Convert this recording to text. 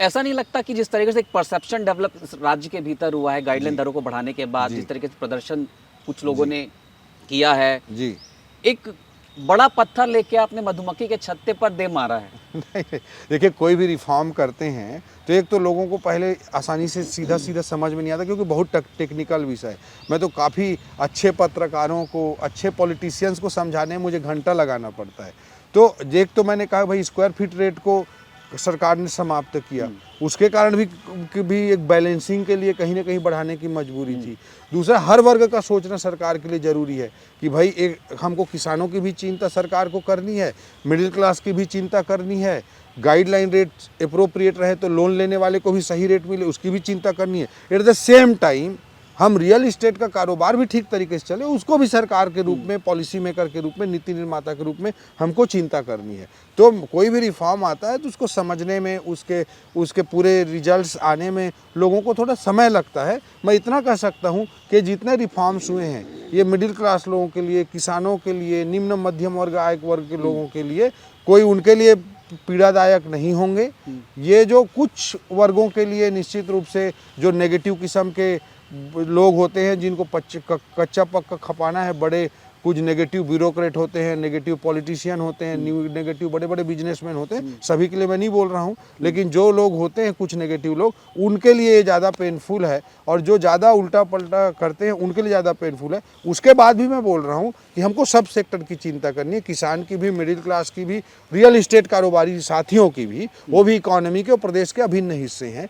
ऐसा नहीं लगता कि जिस तरीके से एक परसेप्शन डेवलप राज्य के भीतर हुआ है गाइडलाइन जी। दरों को बढ़ाने के बाद, जी। जिस तरीके से प्रदर्शन कुछ लोगों जी। ने किया है, जी। एक बड़ा पत्थर लेके आपने मधुमक्खी के छत्ते पर दे मारा है। नहीं, देखिए कोई भी रिफॉर्म करते हैं तो एक तो लोगों को पहले आसानी से सीधा सीधा समझ में नहीं आता, क्योंकि बहुत टेक्निकल विषय है। मैं तो काफ़ी अच्छे पत्रकारों को, अच्छे पॉलिटिशियंस को समझाने में मुझे घंटा लगाना पड़ता है। तो एक तो मैंने कहा भाई स्क्वायर फीट रेट को सरकार ने समाप्त किया, उसके कारण भी एक बैलेंसिंग के लिए कहीं ना कहीं बढ़ाने की मजबूरी थी। दूसरा, हर वर्ग का सोचना सरकार के लिए ज़रूरी है कि भाई एक हमको किसानों की भी चिंता सरकार को करनी है, मिडिल क्लास की भी चिंता करनी है, गाइडलाइन रेट अप्रोप्रिएट रहे तो लोन लेने वाले को भी सही रेट मिले उसकी भी चिंता करनी है। एट द सेम टाइम हम रियल इस्टेट का कारोबार भी ठीक तरीके से चले उसको भी सरकार के रूप में, पॉलिसी मेकर के रूप में, नीति निर्माता के रूप में हमको चिंता करनी है। तो कोई भी रिफॉर्म आता है तो उसको समझने में, उसके पूरे रिजल्ट्स आने में लोगों को थोड़ा समय लगता है। मैं इतना कह सकता हूँ कि जितने रिफॉर्म्स हुए हैं ये मिडिल क्लास लोगों के लिए, किसानों के लिए, निम्न मध्यम वर्ग, आय वर्ग के लोगों के लिए कोई उनके लिए पीड़ादायक नहीं होंगे। ये जो कुछ वर्गों के लिए निश्चित रूप से जो नेगेटिव किस्म के लोग होते हैं जिनको कच्चा पक्का खपाना है, बड़े कुछ नेगेटिव ब्यूरोक्रेट होते हैं, नेगेटिव पॉलिटिशियन होते हैं, नेगेटिव बड़े बड़े बिजनेसमैन होते हैं, सभी के लिए मैं नहीं बोल रहा हूँ, लेकिन जो लोग होते हैं कुछ नेगेटिव लोग, उनके लिए ये ज़्यादा पेनफुल है, और जो ज़्यादा उल्टा पलटा करते हैं उनके लिए ज़्यादा पेनफुल है। उसके बाद भी मैं बोल रहा हूँ कि हमको सब सेक्टर की चिंता करनी है, किसान की भी, मिडिल क्लास की भी, रियल इस्टेट कारोबारी साथियों की भी, वो भी इकोनॉमी के और प्रदेश के अभिन्न हिस्से हैं।